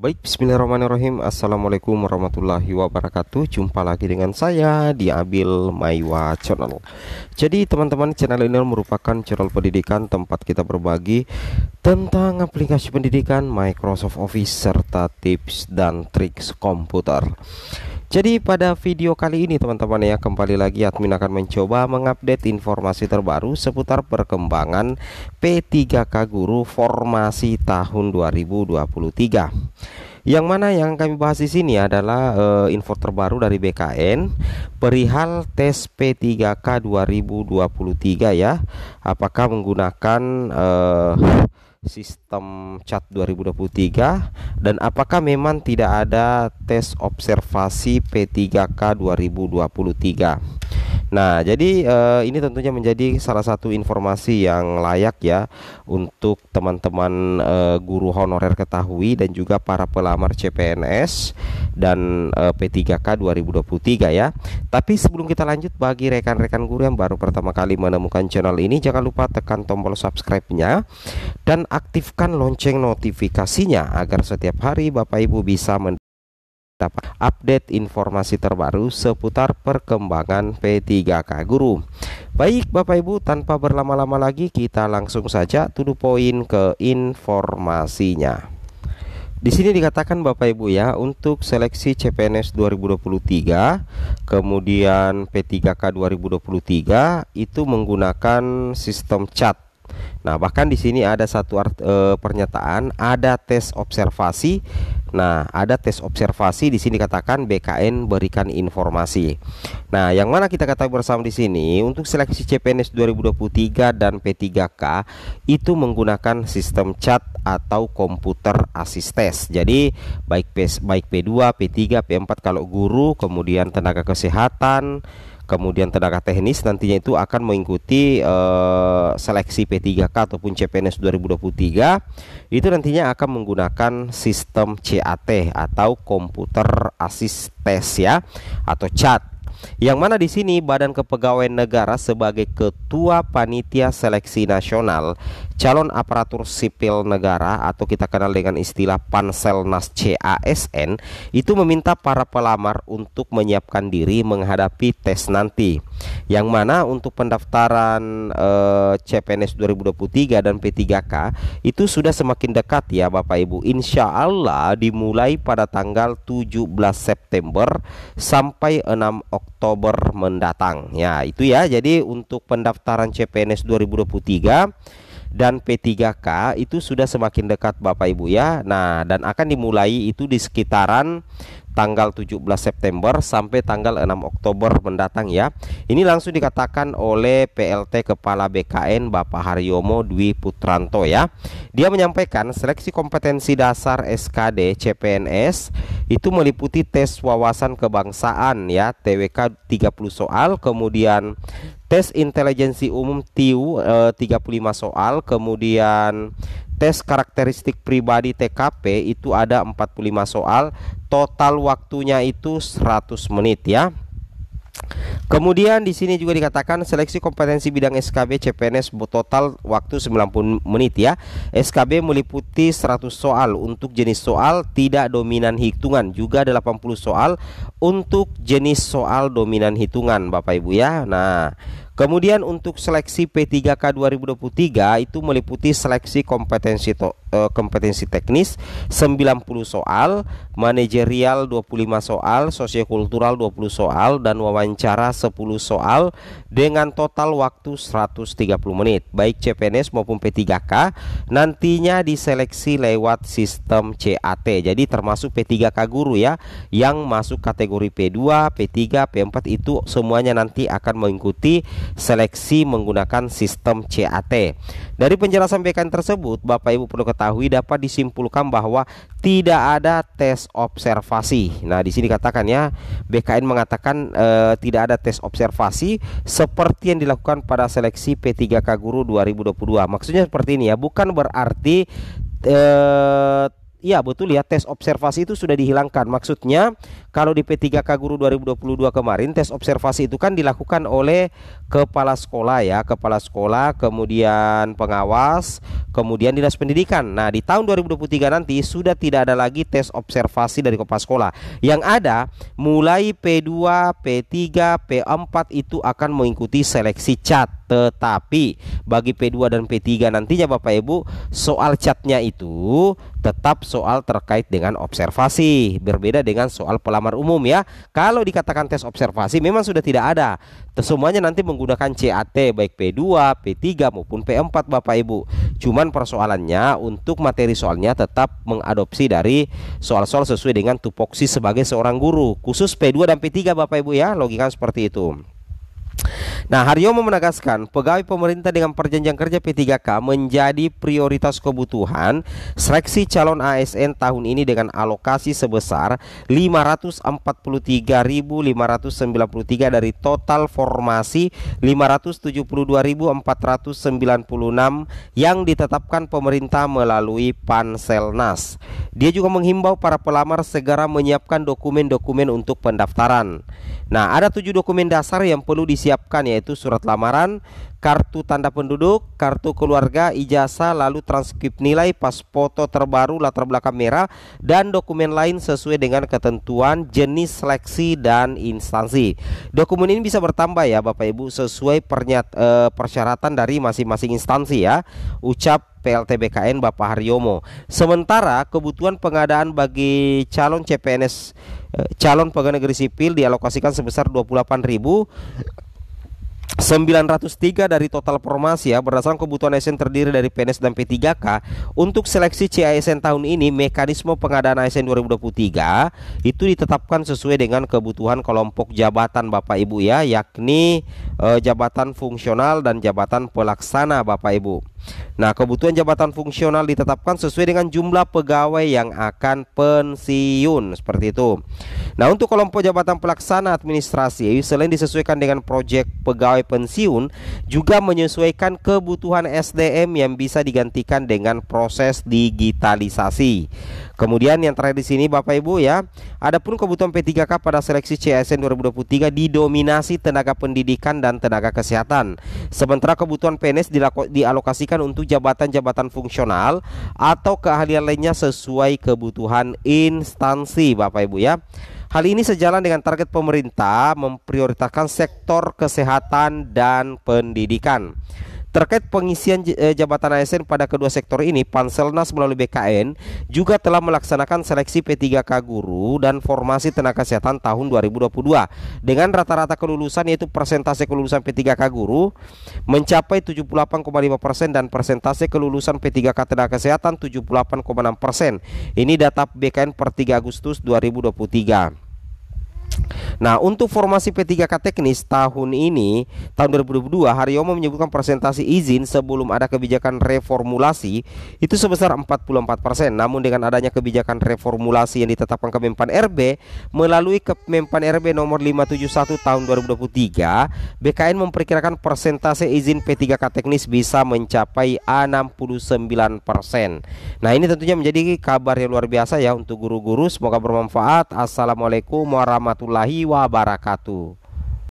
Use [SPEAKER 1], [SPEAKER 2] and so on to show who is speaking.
[SPEAKER 1] Baik, bismillahirrahmanirrahim. Assalamualaikum warahmatullahi wabarakatuh. Jumpa lagi dengan saya di Abil Maiwa Channel. Jadi teman-teman, channel ini merupakan channel pendidikan tempat kita berbagi tentang aplikasi pendidikan, Microsoft Office, serta tips dan trik komputer. Jadi pada video kali ini teman-teman ya, kembali lagi admin akan mencoba mengupdate informasi terbaru seputar perkembangan P3K Guru formasi tahun 2023. Yang mana yang kami bahas di sini adalah info terbaru dari BKN perihal tes P3K 2023 ya. Apakah menggunakan sistem CAT 2023 dan apakah memang tidak ada tes observasi P3K 2023. Nah, jadi ini tentunya menjadi salah satu informasi yang layak ya untuk teman-teman guru honorer ketahui dan juga para pelamar CPNS dan P3K 2023 ya. Tapi sebelum kita lanjut, bagi rekan-rekan guru yang baru pertama kali menemukan channel ini, jangan lupa tekan tombol subscribe-nya dan aktifkan lonceng notifikasinya agar setiap hari Bapak Ibu bisa dapat update informasi terbaru seputar perkembangan P3K Guru. Baik Bapak Ibu, tanpa berlama-lama lagi kita langsung saja to the point ke informasinya. Di sini dikatakan Bapak Ibu ya, untuk seleksi CPNS 2023 kemudian P3K 2023 itu menggunakan sistem CAT. Nah, bahkan di sini ada satu pernyataan, ada tes observasi. Nah, ada tes observasi di sini katakan BKN berikan informasi. Nah, yang mana kita ketahui bersama di sini untuk seleksi CPNS 2023 dan P3K itu menggunakan sistem CAT atau komputer assist test. Jadi baik P2, P3, P4 kalau guru, kemudian tenaga kesehatan, kemudian tenaga teknis nantinya itu akan mengikuti seleksi P3K ataupun CPNS 2023 itu nantinya akan menggunakan sistem CAT atau komputer assist test ya, atau CAT. Yang mana di sini Badan Kepegawaian Negara sebagai Ketua Panitia Seleksi Nasional Calon Aparatur Sipil Negara atau kita kenal dengan istilah Panselnas CASN itu meminta para pelamar untuk menyiapkan diri menghadapi tes nanti. Yang mana untuk pendaftaran CPNS 2023 dan P3K itu sudah semakin dekat ya Bapak Ibu. Insya Allah dimulai pada tanggal 17 September sampai 6 Oktober mendatang. Ya, itu ya. Jadi untuk pendaftaran CPNS 2023 dan P3K itu sudah semakin dekat Bapak Ibu ya. Nah, dan akan dimulai itu di sekitaran tanggal 17 September sampai tanggal 6 Oktober mendatang ya. Ini langsung dikatakan oleh PLT Kepala BKN Bapak Haryomo Dwi Putranto ya. Dia menyampaikan seleksi kompetensi dasar SKD CPNS itu meliputi tes wawasan kebangsaan ya, TWK 30 soal, kemudian tes intelijensi umum TIU 35 soal, kemudian tes karakteristik pribadi TKP itu ada 45 soal, total waktunya itu 100 menit ya. Kemudian di sini juga dikatakan seleksi kompetensi bidang SKB CPNS total waktu 90 menit ya. SKB meliputi 100 soal untuk jenis soal tidak dominan hitungan, juga 80 soal untuk jenis soal dominan hitungan Bapak Ibu ya. Nah, kemudian untuk seleksi P3K 2023 itu meliputi seleksi kompetensi teknis 90 soal, manajerial 25 soal, sosiokultural 20 soal, dan wawancara 10 soal dengan total waktu 130 menit. Baik CPNS maupun P3K nantinya diseleksi lewat sistem CAT. Jadi termasuk P3K guru ya, yang masuk kategori P2, P3, P4 itu semuanya nanti akan mengikuti seleksi menggunakan sistem CAT. Dari penjelasan BKN tersebut, Bapak Ibu perlu ketahui dapat disimpulkan bahwa tidak ada tes observasi. Nah, di sini katakan ya, BKN mengatakan tidak ada tes observasi seperti yang dilakukan pada seleksi P3K Guru 2022. Maksudnya seperti ini ya, bukan berarti Iya betul ya, tes observasi itu sudah dihilangkan. Maksudnya kalau di P3K Guru 2022 kemarin tes observasi itu kan dilakukan oleh kepala sekolah ya, kepala sekolah, kemudian pengawas, kemudian dinas pendidikan. Nah, di tahun 2023 nanti sudah tidak ada lagi tes observasi dari kepala sekolah. Yang ada mulai P2, P3, P4 itu akan mengikuti seleksi CAT. Tetapi bagi P2 dan P3 nantinya Bapak Ibu, soal CAT-nya itu tetap soal terkait dengan observasi, berbeda dengan soal pelamar umum ya. Kalau dikatakan tes observasi memang sudah tidak ada. Semuanya nanti menggunakan CAT baik P2, P3 maupun P4 Bapak Ibu. Cuman persoalannya untuk materi soalnya tetap mengadopsi dari soal-soal sesuai dengan tupoksi sebagai seorang guru, khusus P2 dan P3 Bapak Ibu ya, logika seperti itu. Nah, Haryomo menegaskan pegawai pemerintah dengan perjanjian kerja P3K menjadi prioritas kebutuhan seleksi calon ASN tahun ini dengan alokasi sebesar 543.593 dari total formasi 572.496 yang ditetapkan pemerintah melalui Panselnas. Dia juga menghimbau para pelamar segera menyiapkan dokumen-dokumen untuk pendaftaran. Nah, ada 7 dokumen dasar yang perlu disiapkan, yaitu surat lamaran, kartu tanda penduduk, kartu keluarga, ijazah, lalu transkrip nilai, pas foto terbaru, latar belakang merah, dan dokumen lain sesuai dengan ketentuan jenis seleksi dan instansi. Dokumen ini bisa bertambah ya Bapak Ibu sesuai persyaratan dari masing-masing instansi ya, ucap PLT BKN Bapak Haryomo. Sementara kebutuhan pengadaan bagi calon CPNS, calon pegawai negeri sipil, dialokasikan sebesar 28.903 dari total formasi ya. Berdasarkan kebutuhan ASN terdiri dari PNS dan P3K, untuk seleksi CASN tahun ini mekanisme pengadaan ASN 2023 itu ditetapkan sesuai dengan kebutuhan kelompok jabatan Bapak Ibu ya, yakni jabatan fungsional dan jabatan pelaksana Bapak Ibu. Nah, kebutuhan jabatan fungsional ditetapkan sesuai dengan jumlah pegawai yang akan pensiun, seperti itu. Nah, untuk kelompok jabatan pelaksana administrasi, selain disesuaikan dengan proyek pegawai pensiun, juga menyesuaikan kebutuhan SDM yang bisa digantikan dengan proses digitalisasi. Kemudian yang terakhir di sini Bapak Ibu ya, adapun kebutuhan P3K pada seleksi CASN 2023 didominasi tenaga pendidikan dan tenaga kesehatan. Sementara kebutuhan PNS dialokasikan untuk jabatan-jabatan fungsional atau keahlian lainnya sesuai kebutuhan instansi Bapak Ibu ya. Hal ini sejalan dengan target pemerintah memprioritaskan sektor kesehatan dan pendidikan. Terkait pengisian jabatan ASN pada kedua sektor ini, Panselnas melalui BKN juga telah melaksanakan seleksi P3K guru dan formasi tenaga kesehatan tahun 2022 dengan rata-rata kelulusan, yaitu persentase kelulusan P3K guru mencapai 78,5% dan persentase kelulusan P3K tenaga kesehatan 78,6%. Ini data BKN per 3 Agustus 2023. Nah, untuk formasi P3K teknis tahun ini, tahun 2022, Haryomo menyebutkan persentase izin sebelum ada kebijakan reformulasi itu sebesar 44%. Namun dengan adanya kebijakan reformulasi yang ditetapkan Kemenpan RB melalui Kemenpan RB nomor 571 tahun 2023, BKN memperkirakan persentase izin P3K teknis bisa mencapai 69%. Nah, ini tentunya menjadi kabar yang luar biasa ya untuk guru-guru. Semoga bermanfaat. Assalamualaikum warahmatullahi wabarakatuh.